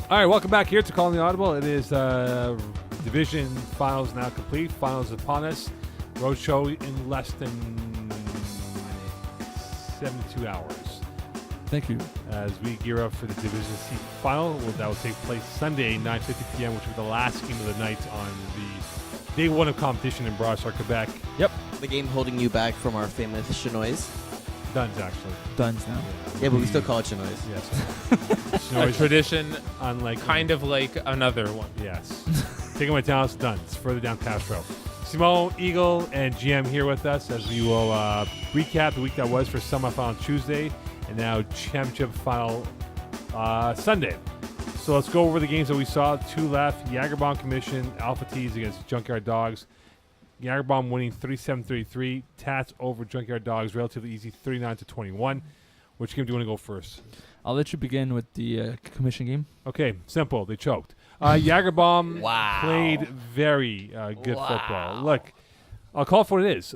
All right, welcome back here to Calling the Audible. It is division finals now complete. Finals upon us. Roadshow in less than 72 hours. Thank you. As we gear up for the Division C final, that will take place Sunday, 9:50 p.m., which will be the last game of the night on the day one of competition in Brossard, Quebec. Yep. The game holding you back from our famous Chinoise. Duns, actually. Duns now. Yeah, but we still call it Chinoise. Yes. A tradition, unlike kind of like another one. Yes. Taking my talents, Duns, further down Castro. Simone, Eagle, and GM here with us as we will recap the week that was for semifinal Tuesday and now championship final Sunday. So let's go over the games that we saw. Two left. Jagerbomb Commission, Alpha T's against Junkyard Dogs. Jagerbomb winning 37-33. Tats over Junkyard Dogs, relatively easy, 39-21. Which game do you want to go first? I'll let you begin with the commission game. Okay, simple. They choked. Jagerbomb Wow. played very good football. Look, I'll call it for what it is.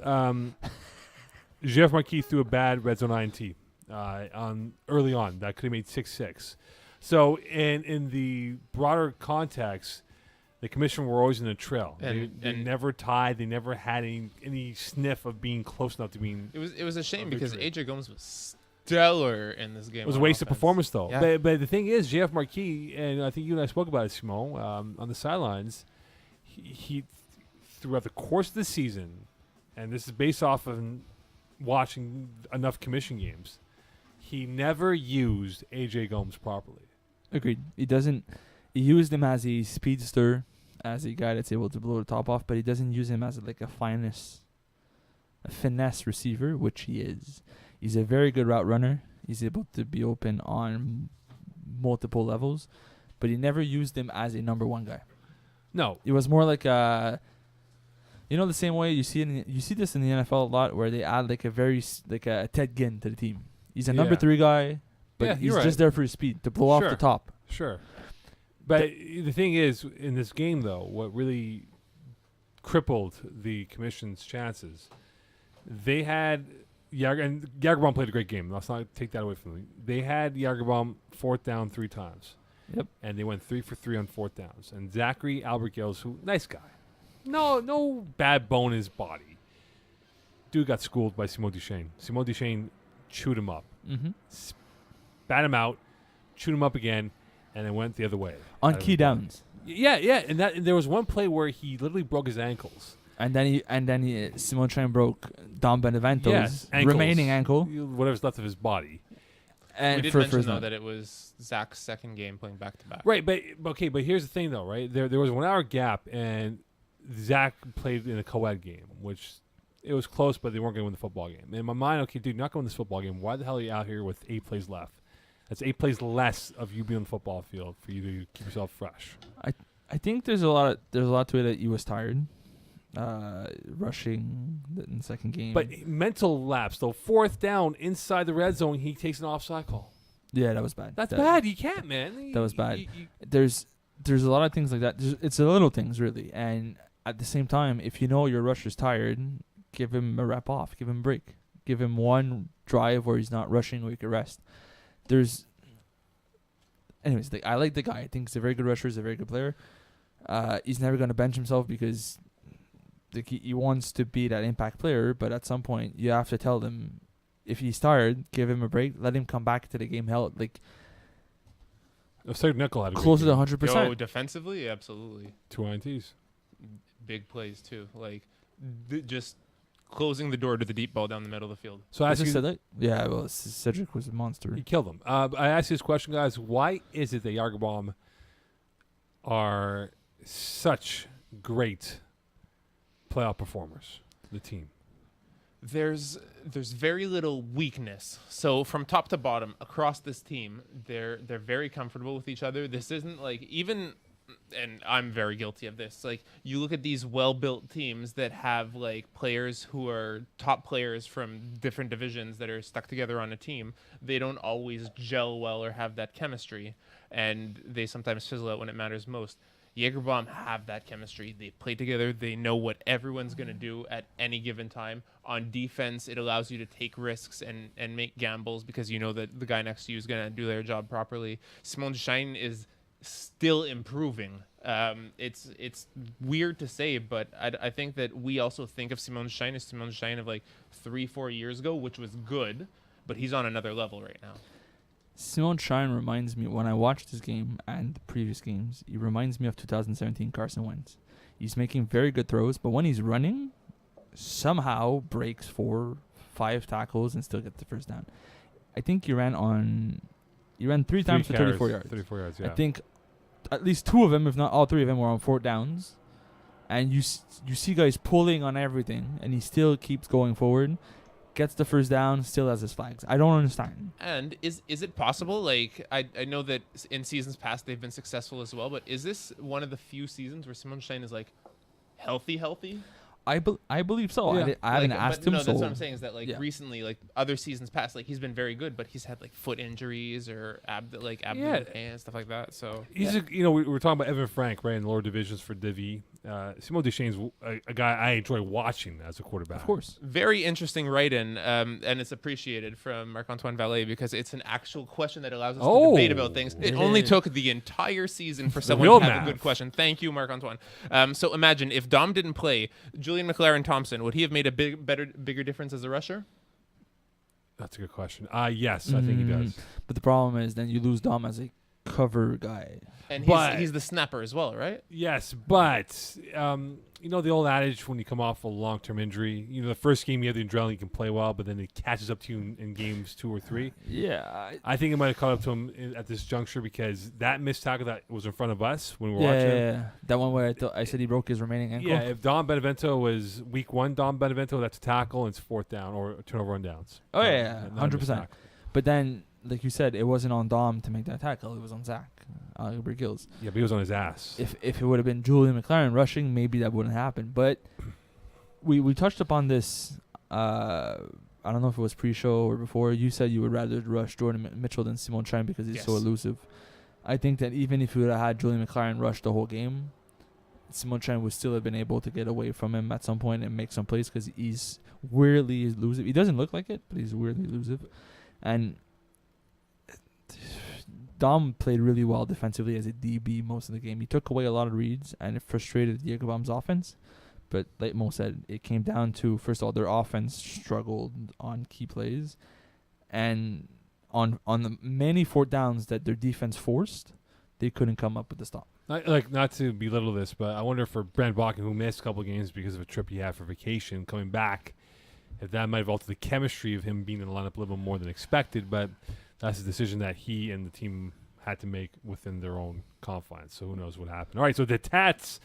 Jeff Marquis threw a bad red zone INT on early on. That could have made 6-6. So in the broader context, the commission were always in a trail. They never tied. They never had any sniff of being close enough to being. It was a shame because victory. AJ Gomes was stellar in this game. It was a wasted performance, though. Yeah. But the thing is, JF Marquis, and I think you and I spoke about it, Simone, on the sidelines, he throughout the course of the season, and this is based off of watching enough commission games, he never used AJ Gomes properly. Agreed. He used him as a speedster, as a guy that's able to blow the top off, but he doesn't use him as a finesse receiver, which he is. He's a very good route runner. He's able to be open on multiple levels, but he never used him as a number one guy. No. It was more like the same way you see this in the NFL a lot, where they add a Ted Ginn to the team. He's a number 3 guy, but he's just there for his speed to blow off the top. Sure. But the thing is, in this game, though, what really crippled the commission's chances, they had and Jagerbomb played a great game. Let's not take that away from them. They had Jagerbomb 4th down 3 times. Yep. And they went 3 for 3 on 4th downs. And Zachary Albert Gills, nice guy. No bad bone in his body. Dude got schooled by Simon Duchesne. Simon Duchesne chewed him up. Mm-hmm. Spat him out, chewed him up again, and then went the other way. On key downs. Yeah. And there was one play where he literally broke his ankles. And then he Simon Train broke Dom Benevento's remaining ankle. Whatever's left of his body. And we did mention, though, that it was Zach's second game playing back-to-back. Right, but here's the thing, though, right? There was a 1 hour gap, and Zach played in a co-ed game, which it was close, but they weren't going to win the football game. In my mind, okay, dude, you're not going to win this football game. Why the hell are you out here with 8 plays left? That's 8 plays less of you being on the football field for you to keep yourself fresh. I think there's a lot to it that he was tired. Rushing in the second game. But mental lapse, though. 4th down inside the red zone, he takes an offside call. Yeah, that was bad. That's bad. You can't, man. That was bad. There's a lot of things like that. It's the little things, really. And at the same time, if you know your rusher's tired, give him a rep off. Give him a break. Give him one drive where he's not rushing where he can rest. Anyways, I like the guy. I think he's a very good rusher. He's a very good player. He's never going to bench himself because he wants to be that impact player, but at some point you have to tell him if he's tired, give him a break, let him come back to the game held Nickel had closer to 100%. Yo, defensively, absolutely. 2 INTs. Big plays too, just closing the door to the deep ball down the middle of the field. So Cedric was a monster. He killed him. I asked you this question, guys. Why is it that Jagerbomb are such great playoff performers, the team? There's very little weakness. So from top to bottom across this team, they're very comfortable with each other. This isn't like even, and I'm very guilty of this. Like you look at these well-built teams that have like players who are top players from different divisions that are stuck together on a team. They don't always gel well or have that chemistry, and they sometimes fizzle out when it matters most. Jagerbomb have that chemistry. They play together. They know what everyone's going to do at any given time. On defense, it allows you to take risks and make gambles because you know that the guy next to you is going to do their job properly. Simon Duchesne is still improving. It's weird to say, but I think that we also think of Simon Schein as Simon Schein of like 3-4 years ago, which was good, but he's on another level right now. Simon Schein reminds me, when I watched this game and the previous games, he reminds me of 2017 Carson Wentz. He's making very good throws, but when he's running, somehow breaks 4-5 tackles and still gets the first down. I think he ran 3 times for 34 yards. 34 yards, yeah. I think at least 2 of them, if not all 3 of them, were on 4th downs. And you see guys pulling on everything, and he still keeps going forward, gets the first down, still has his flags. I don't understand. And is it possible? Like I know that in seasons past they've been successful as well, but is this one of the few seasons where Simon Schein is like healthy? I believe so. Yeah. I haven't asked him. No, so that's what I'm saying is that like yeah. recently, like other seasons past, like he's been very good, but he's had like foot injuries or abdomen Yeah. and stuff like that. So He's we were talking about Evan Frank, right, in the lower divisions for Divi. Simon Deschain's a guy I enjoy watching as a quarterback. of course. very interesting write-in, and it's appreciated from Marc-Antoine Vallée because it's an actual question that allows us to debate about things. It only took the entire season for someone real to have math. a good question. Thank you, Marc-Antoine. So imagine if Dom didn't play, Julian McLaren Thompson, would he have made a bigger difference as a rusher? That's a good question. Yes, I think he does. But the problem is then you lose Dom as a cover guy. And But- he's the snapper as well, right? Yes, but the old adage when you come off a long-term injury, the first game you have the adrenaline, you can play well, but then it catches up to you in games 2 or 3. Yeah. I think it might have caught up to him at this juncture because that missed tackle that was in front of us when we were watching him. Yeah. That one where I said he broke his remaining ankle. Yeah, if Dom Benevento was week 1, Dom Benevento, that's a tackle and it's 4th down or turnover rundowns. Oh, So, yeah, not a missed 100%. tackle. But then, like you said, it wasn't on Dom to make that tackle. It was on Zach Gills. Yeah, but he was on his ass. If it would have been Julian McLaren rushing, maybe that wouldn't happen. But we touched upon this. I don't know if it was pre-show or before. You said you would rather rush Jordan Mitchell than Simon Schein because he's so Yes. elusive. I think that even if you would have had Julian McLaren rush the whole game, Simon Schein would still have been able to get away from him at some point and make some plays because he's weirdly elusive. He doesn't look like it, but he's weirdly elusive. And Dom played really well defensively as a DB most of the game. He took away a lot of reads, and it frustrated Diego Baum's offense. But like Mo said, it came down to, first of all, their offense struggled on key plays. And on the many 4th downs that their defense forced, they couldn't come up with the stop. Not to belittle this, but I wonder for Brent Bakken, who missed a couple games because of a trip he had for vacation, coming back, if that might have altered the chemistry of him being in the lineup a little more than expected. But that's a decision that he and the team had to make within their own confines. So who knows what happened. All right, so the Tats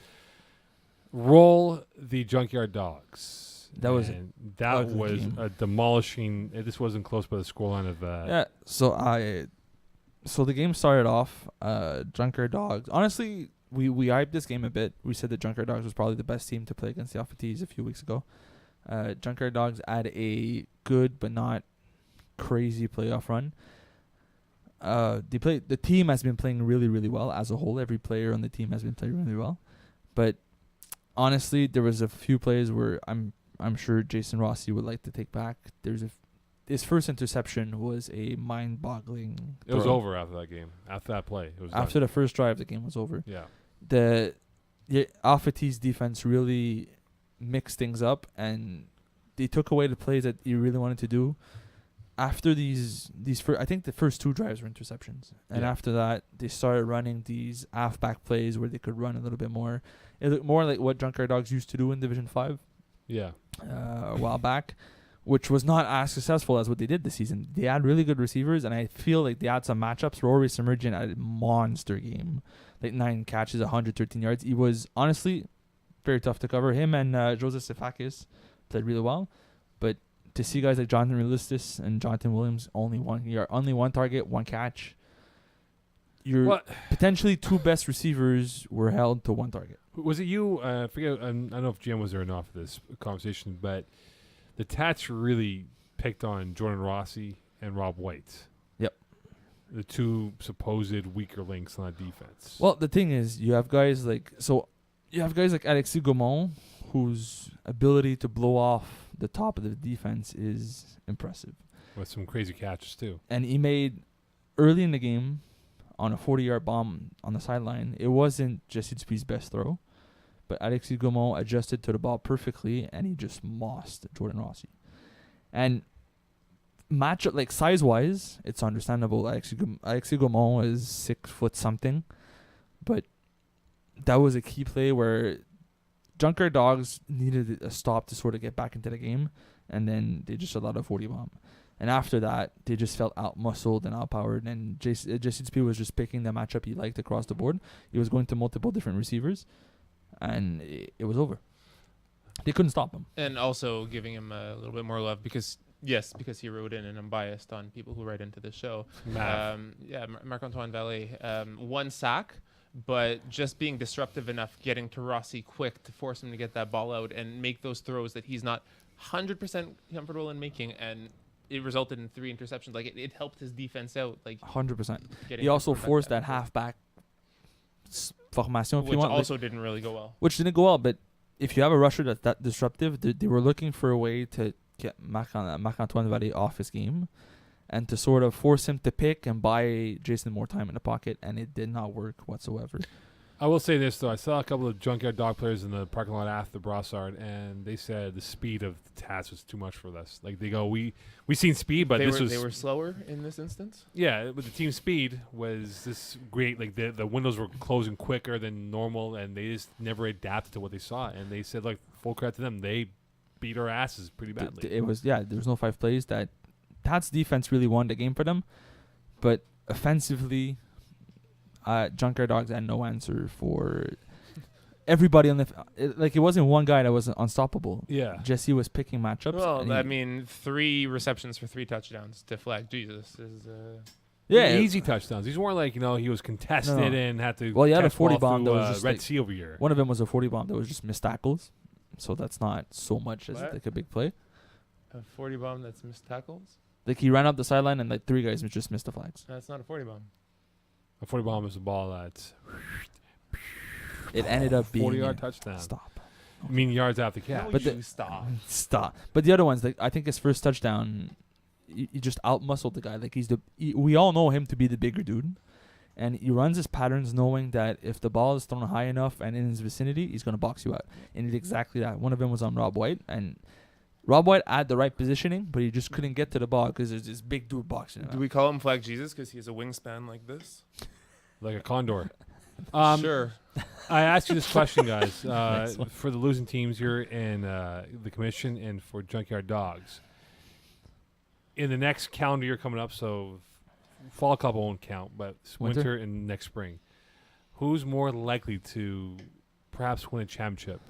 roll the Junkyard Dogs. That was And that ugly was game. a demolishing. This wasn't close by the scoreline of. Yeah, so the game started off, Junkyard Dogs. Honestly, we hyped this game a bit. We said that Junkyard Dogs was probably the best team to play against the Alpha T's a few weeks ago. Junkyard Dogs had a good but not crazy playoff run. The team has been playing really, really well as a whole. Every player on the team has been playing really well. But honestly, there was a few plays where I'm sure Jason Rossi would like to take back. His first interception was a mind-boggling It was throw. over after that game. After that play, it was After done. the first drive, the game was over. Yeah. The Alpha T's defense really mixed things up, and they took away the plays that he really wanted to do. After these I think the first 2 drives were interceptions, and Yeah. after that they started running these halfback plays where they could run a little bit more. It looked more like what Junkyard Dogs used to do in Division 5 Yeah. a while back, which was not as successful as what they did this season. They had really good receivers, and I feel like they had some matchups. Rory Submergent had a monster game, like 9 catches, 113 yards. He was honestly very tough to cover. Him and Joseph Sefakis played really well, but to see guys like Jonathan Realistis and Jonathan Williams only one target, 1 catch. Your What potentially 2 best receivers were held to 1 target. was it? You? I forget. I don't know if GM was there or not for this conversation, but the Tats really picked on Jordan Rossi and Rob White. Yep. The 2 supposed weaker links on that defense. Well, the thing is, you have guys like Alexis Gaumont, whose ability to blow off the top of the defense is impressive. With some crazy catches too. And he made, early in the game, on a 40-yard bomb on the sideline. It wasn't Jesse Dupuis's best throw, but Alexis Gaumont adjusted to the ball perfectly, and he just mossed Jordan Rossi. And matchup, like size-wise, it's understandable. Alexis Gaumont is 6 foot something, but that was a key play where Junkyard Dogs needed a stop to sort of get back into the game, and then they just allowed a 40 bomb. And after that, they just felt out-muscled and out-powered, and Jesse Dupuis was just picking the matchup he liked across the board. He was going to multiple different receivers, and it was over. They couldn't stop him. And also giving him a little bit more love because he wrote in, and I'm biased on people who write into the show. Marc-Antoine Vallée, 1 sack, but just being disruptive enough, getting to Rossi quick to force him to get that ball out and make those throws that he's not 100% comfortable in making, and it resulted in 3 interceptions. Like it helped his defense out. Like 100%. He also forced that halfback formation, if which you want, also didn't really go well. Which didn't go well, but if you have a rusher that's that disruptive, they were looking for a way to get Marc-Antoine Vallée off his game and to sort of force him to pick and buy Jason more time in the pocket, and it did not work whatsoever. I will say this, though. I saw a couple of Junkyard Dog players in the parking lot after Brassard, and they said the speed of the Tats was too much for us. Like, they go, we seen speed, but they were slower in this instance? Yeah, but the team speed was this great. Like, the windows were closing quicker than normal, and they just never adapted to what they saw. And they said, like, full credit to them. They beat our asses pretty badly. There was no 5 plays. Tats defense really won the game for them, but offensively, Junkyard Dogs had no answer for everybody on it wasn't one guy that was unstoppable. Yeah, Jesse was picking matchups. Well, I mean, 3 receptions for 3 touchdowns to flag. Jesus is. easy touchdowns. These weren't like he was contested and had to. Well, he had a catch 40 ball bomb that through, was just Red like, Sea over here. One of them was a 40 bomb that was just missed tackles, so that's not so much as like a big play. A 40 bomb that's missed tackles. Like he ran up the sideline and like 3 guys just missed the flags. That's not a 40 bomb. A 40 bomb is a ball that's. It ended up being 40-yard touchdown. Stop. I mean yards after catch. But stop. But the other ones, like I think his first touchdown, he just out-muscled the guy. Like we all know him to be the bigger dude, and he runs his patterns knowing that if the ball is thrown high enough and in his vicinity, he's gonna box you out. And he did exactly that. One of them was on Rob White, and Rob White had the right positioning, but he just couldn't get to the ball because there's this big dude boxing him. Do we call him Flag Jesus because he has a wingspan like this? Like a condor. Sure. I asked you this question, guys, for the losing teams here in the commission and for Junkyard Dogs. In the next calendar year coming up, so fall cup won't count, but winter and next spring, who's more likely to perhaps win a championship?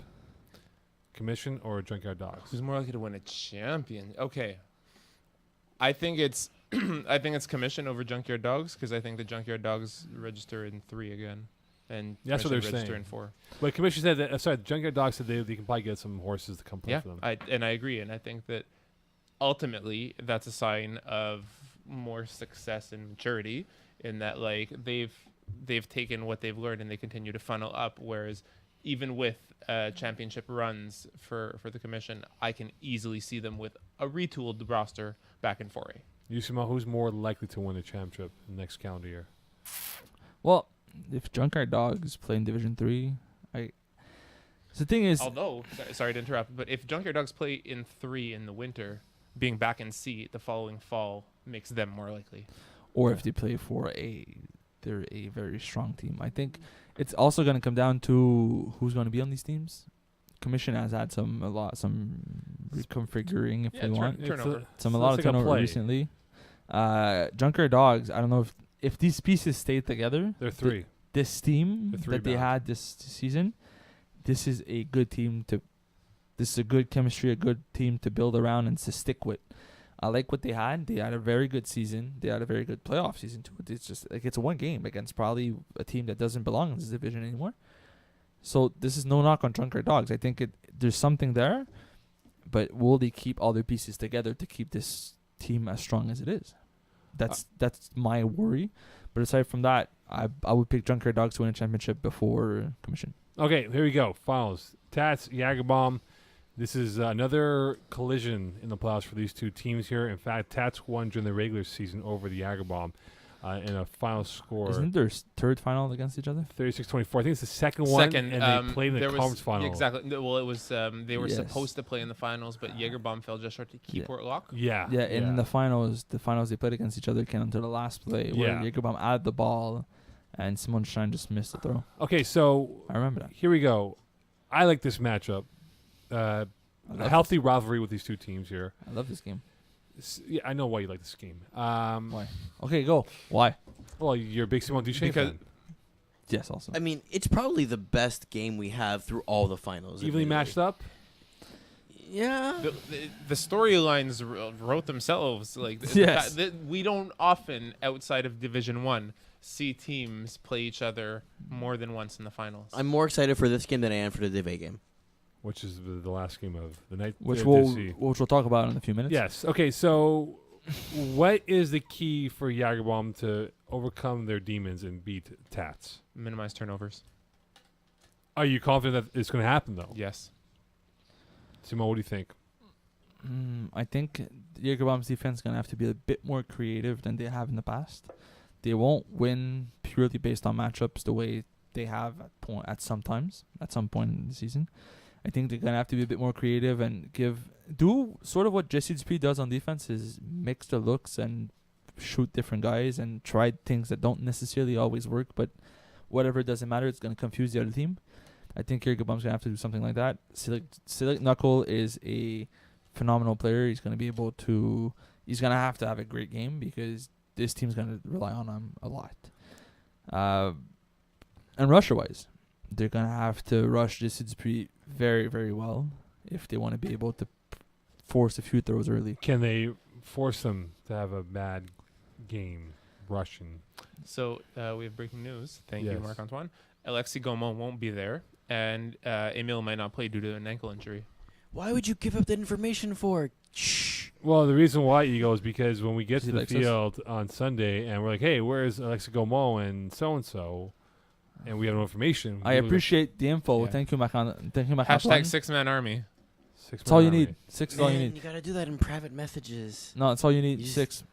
Commission or Junkyard Dogs? Who's more likely to win a champion? Okay. I think it's Commission over Junkyard Dogs because I think the Junkyard Dogs register in 3 again. And that's what they're register saying. In 4. But Commission said that. Sorry, the Junkyard Dogs said they can probably get some horses to come play for them. I agree, and I think that ultimately that's a sign of more success and maturity in that like they've taken what they've learned and they continue to funnel up. Whereas even with championship runs for the Commission, I can easily see them with a retooled roster back in 4A. Yusima, who's more likely to win a championship next calendar year? Well, if Junkyard Dogs play in Division 3, the thing is... Although, sorry to interrupt, but if Junkyard Dogs play in 3 in the winter, being back in C the following fall makes them more likely. Or if they play for they're a very strong team. I think it's also going to come down to who's going to be on these teams. Commission has had some reconfiguring, if we want. Turnover. A lot of turnover recently. Junkyard Dogs, I don't know if these pieces stay together. They're 3. This team that they had this season, this is a good team this is a good chemistry, a good team to build around and to stick with. I like what they had. They had a very good season. They had a very good playoff season too. It's just like it's one game against probably a team that doesn't belong in this division anymore. So this is no knock on Junkyard Dogs. I think there's something there, but will they keep all their pieces together to keep this team as strong as it is? That's my worry. But aside from that, I would pick Junkyard Dogs to win a championship before Commission. Okay, here we go. Finals. Tats, Jagerbomb. This is another collision in the playoffs for these two teams here. In fact, Tats won during the regular season over the Jagerbomb. in a final score. Isn't there third final against each other? 36-24. I think it's the second one, Second, and they played in the there was- conference final. yeah, exactly. Well, it was they were Yes. supposed to play in the finals, but Jägerbomb fell just short to keep Yeah. Portlock. Yeah. Yeah, in the finals they played against each other came until the last play where Yeah. Jägerbomb had the ball and Simon Stein just missed the throw. Okay, so I remember that. here we go. I like this matchup. I A love healthy rivalry with these two teams here. I love this game. Yeah, I know why you like this game. Why? Okay, go. Why? Well, you're a big Simon Duchesne Because- fan. Yes, also. I mean, it's probably the best game we have through all the finals. Evenly admittedly. matched up. Yeah. The storylines wrote themselves. Like Yes. we don't often, outside of Division 1, see teams play each other more than once in the finals. I'm more excited for this game than I am for the Dive game. Which is the last game of the night. which the we'll DC. which we'll talk about in a few minutes. Yes. Okay. So, what is the key for Jägerbomb to overcome their demons and beat Tats? Minimize turnovers. Are you confident that it's going to happen though? Yes. Simon, what do you think? I think Jägerbomb's defense is going to have to be a bit more creative than they have in the past. They won't win purely based on matchups the way they have at some point in the season. I think they're going to have to be a bit more creative and do sort of what Jesse Dupuis does on defense, is mix the looks and shoot different guys and try things that don't necessarily always work, but whatever, it doesn't matter. It's going to confuse the other team. I think Jägerbomb's going to have to do something like that. Silik Knuckle is a phenomenal player. He's going to have to have a great game because this team's going to rely on him a lot. And rusher-wise, they're going to have to rush Jesse Dupuis very, very well if they want to be able to force a few throws early. Can they force them to have a bad game rushing? So we have breaking news. Thank Yes. you, Marc Antoine. Alexis Gaumont won't be there, and Emile might not play due to an ankle injury. Why would you give up that information for? Shh. Well, the reason why, Eagle, is because when we get to He the likes us. field on Sunday and we're like, hey, where's Alexa Gaumont and so-and-so, and we have no information. I appreciate the info. Yeah. Thank you, Macan. Thank you, Hashtag Macan. 6-man army. That's all you need. 6 is all you Man, need. you gotta do that in private messages. No, that's all you need. You just- 6.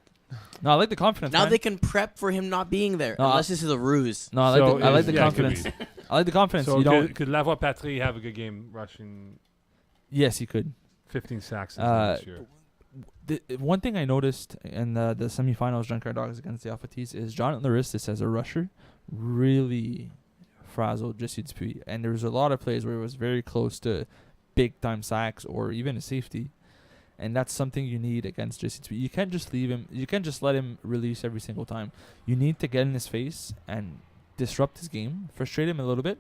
No, I like the confidence. Now man. they can prep for him not being there, No, unless this is a ruse. No, I like the confidence. I like the confidence. So You don't. could Lavoie Patry have a good game rushing Yes, he could. 15 sacks this year? One thing I noticed in the semifinals, Junkyard Dogs against the Alphatees, is Jonathan Laristis as a rusher really frazzled Jesse Dupuis. And there was a lot of plays where it was very close to big-time sacks or even a safety. And that's something you need against Jesse Dupuis. You can't just leave him. You can't just let him release every single time. You need to get in his face and disrupt his game, frustrate him a little bit.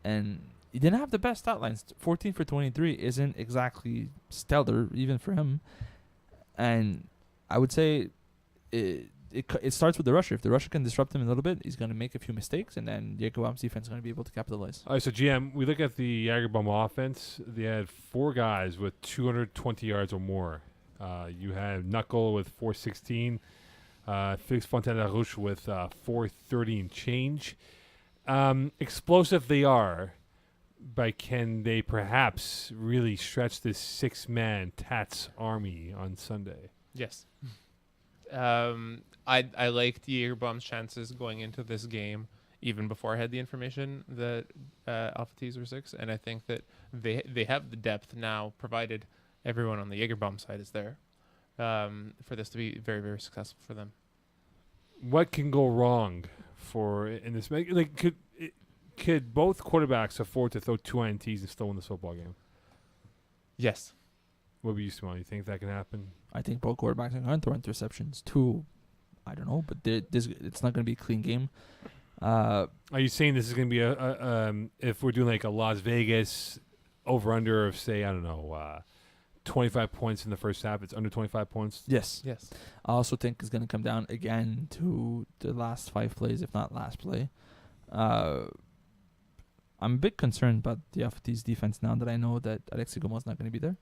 And he didn't have the best stat lines. 14 for 23 isn't exactly stellar, even for him. And I would say it starts with the rusher. If the rusher can disrupt him a little bit, he's going to make a few mistakes, and then Jägerbomb's defense is going to be able to capitalize. All right, so GM, we look at the Jägerbomb offense. They had 4 guys with 220 yards or more. You had Knuckle with 416, Felix Fontaine-Larouche with 430 and change. Explosive they are, but can they perhaps really stretch this 6-man Tats army on Sunday? Yes. I liked Jägerbomb's chances going into this game even before I had the information that Alpha T's were 6, and I think that they have the depth now, provided everyone on the Jägerbomb side is there, for this to be very, very successful for them. What can go wrong for in this? Like, could both quarterbacks afford to throw 2 INTs and still win this football game? Yes. What about you, Simone? You think that can happen? I think both quarterbacks are going to throw interceptions. 2, I don't know, but it's not going to be a clean game. Are you saying this is going to be if we're doing like a Las Vegas over-under of, say, I don't know, 25 points in the first half, it's under 25 points? Yes. Yes. I also think it's going to come down again to the last 5 plays, if not last play. I'm a bit concerned about the FT's defense now that I know that Alexis Gaumont's not going to be there.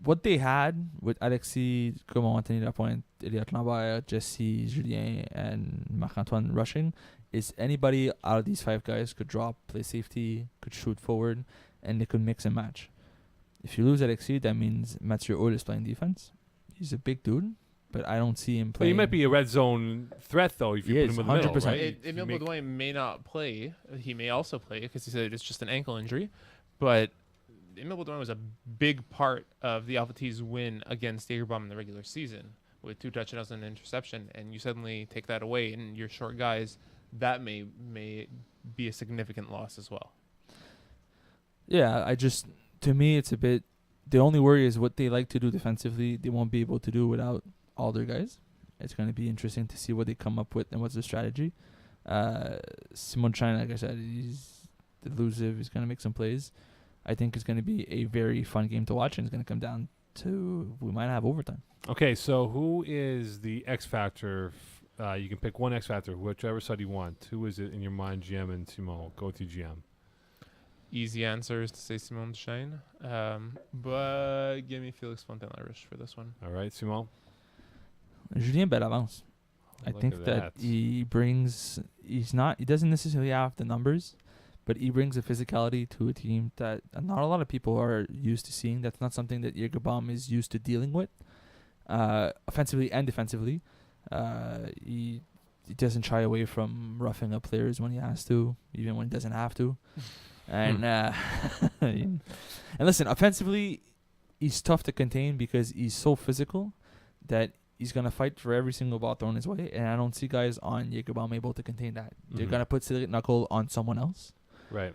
What they had with Alexis Gaumont, Anthony Lapointe, Elliot Lambert, Jesse, Julien, and Marc-Antoine rushing is anybody out of these 5 guys could drop, play safety, could shoot forward, and they could mix and match. If you lose Alexis, that means Mathieu Hull is playing defense. He's a big dude, but I don't see him But playing. he might be a red zone threat, though, if you He put is, him in the middle, 100%. right? Emile You make- Baudouin may not play. He may also play because he said it's just an ankle injury. But Emile Baudouin was a big part of the Alpha T's win against Jagerbomb in the regular season with 2 touchdowns and an interception. And you suddenly take that away, and you're short guys. That may be a significant loss as well. Yeah, to me, it's a bit. The only worry is what they like to do defensively. They won't be able to do without all their guys. It's going to be interesting to see what they come up with and what's the strategy. Simon China, like I said, he's elusive. He's going to make some plays. I think it's going to be a very fun game to watch, and it's going to come down to we might have overtime. Okay, so who is the X Factor? You can pick one X Factor, whichever side you want. Who is it in your mind, GM and Simon? Go with you, GM. Easy answer is to say Simon Shane. But give me Felix Fontaine-Irish for this one. All right, Simon? Julien Bellavance. I Look think at that he doesn't necessarily have the numbers, but he brings a physicality to a team that not a lot of people are used to seeing. That's not something that Jagerbomb is used to dealing with, offensively and defensively. He doesn't shy away from roughing up players when he has to, even when he doesn't have to. And and listen, offensively, he's tough to contain because he's so physical that he's going to fight for every single ball thrown his way. And I don't see guys on Jagerbomb able to contain that. They're Mhm. going to put Cedric Knuckle on someone else. Right.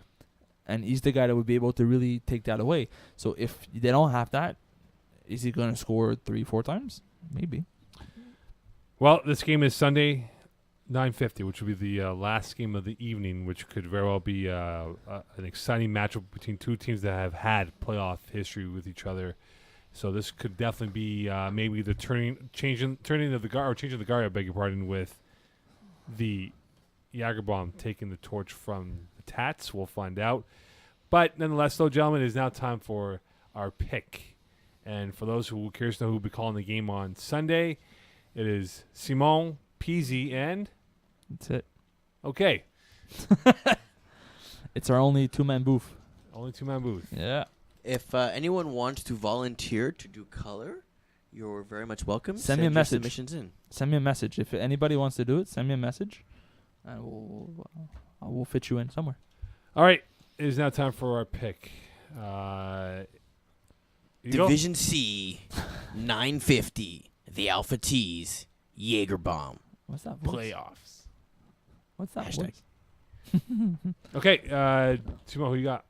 And he's the guy that would be able to really take that away. So if they don't have that, is he going to score 3-4 times? Maybe. Well, this game is Sunday, 9:50, which will be the last game of the evening, which could very well be an exciting matchup between two teams that have had playoff history with each other. So this could definitely be maybe the changing of the guard, I beg your pardon, with the Jagerbomb taking the torch from the Tats. We'll find out. But nonetheless, though, gentlemen, it is now time for our pick. And for those who are curious to know who will be calling the game on Sunday, it is Simon, Peasy, and... That's it. Okay. It's our only two-man booth. Only two-man booth. Yeah. If anyone wants to volunteer to do color, you're very much welcome. Send me a your message. Submissions in. Send me a message. If anybody wants to do it, send me a message. And we'll fit you in somewhere. All right. It is now time for our pick. Eagle? Division C, 950. The Alpha T's, Jagerbomb. What's that voice? Playoffs. What's that Hashtag. voice? Okay. Simon, who you got?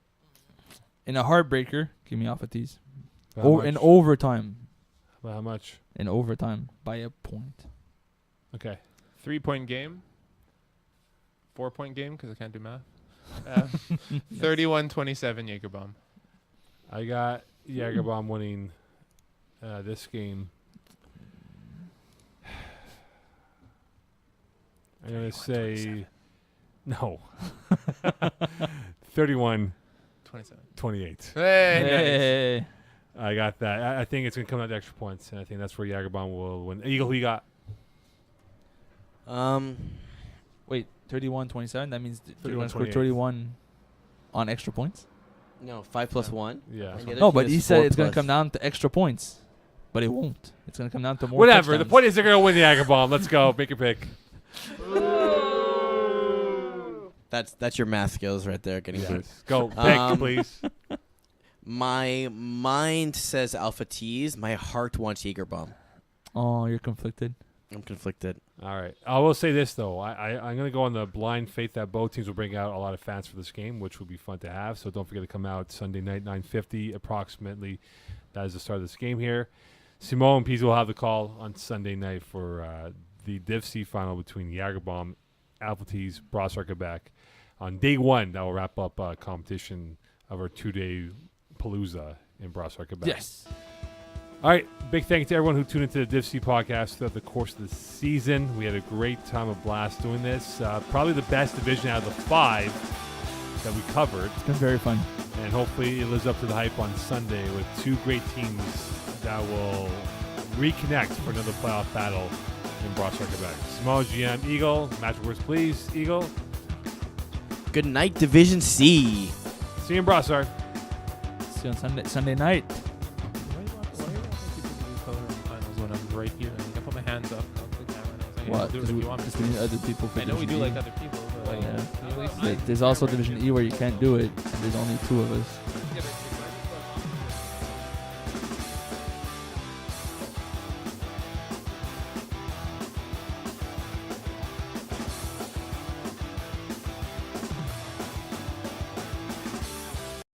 In a heartbreaker, give me Alpha T's. By how In much? overtime. By how much? In overtime. By a point. Okay. 3-point game. 4-point game because I can't do math. 31-27 Jagerbomb. I got Jagerbomb winning this game. I'm going to say... No. 31-28. 27. Hey, Hey. I got that. I think it's going to come out to extra points, and I think that's where Jagerbomb will win. Eagle, who you got? Wait, 31-27? That means they're going to score 31-28. 31 on extra points? No, 5 plus 1. Yeah. And the other No, team but is he said 4 it's going to plus. come down to extra points. But it won't. It's going to come down to more Whatever. The touchdowns. point is they're going to win the Jagerbomb. Let's go. Make your pick. That's your math skills right there. Getting booed. Yes. Go. Pick, please. My mind says Alpha T's. My heart wants Jagerbomb. Oh, you're conflicted. I'm conflicted. All right. I will say this, though. I'm going to go on the blind faith that both teams will bring out a lot of fans for this game, which will be fun to have. So don't forget to come out Sunday night, 9:50 approximately. That is the start of this game here. Simone and Pease will have the call on Sunday night for the Div C final between Jagerbomb, Alpha T's, Brossard, Quebec. On day one, that will wrap up competition of our 2-day Palooza in Brossard, Quebec. Yes. All right, big thank you to everyone who tuned into the Div C podcast throughout the course of the season. We had a great time, a blast doing this. Probably the best division out of the 5 that we covered. It's been very fun. And hopefully it lives up to the hype on Sunday with 2 great teams that will reconnect for another playoff battle in Brossard, Quebec. Small GM, Eagle. Match words, please. Eagle. Good night, Division C. See you in Brossard. See you on Sunday night. Why do you want people to do color in the finals when I'm right here and I can put my hand Okay, I'll do it if you want me Because to. we need other people for I know we do Division like E. other people, but like, Yeah. can you at least There's also Division E where you can't do it. And there's only 2 of us.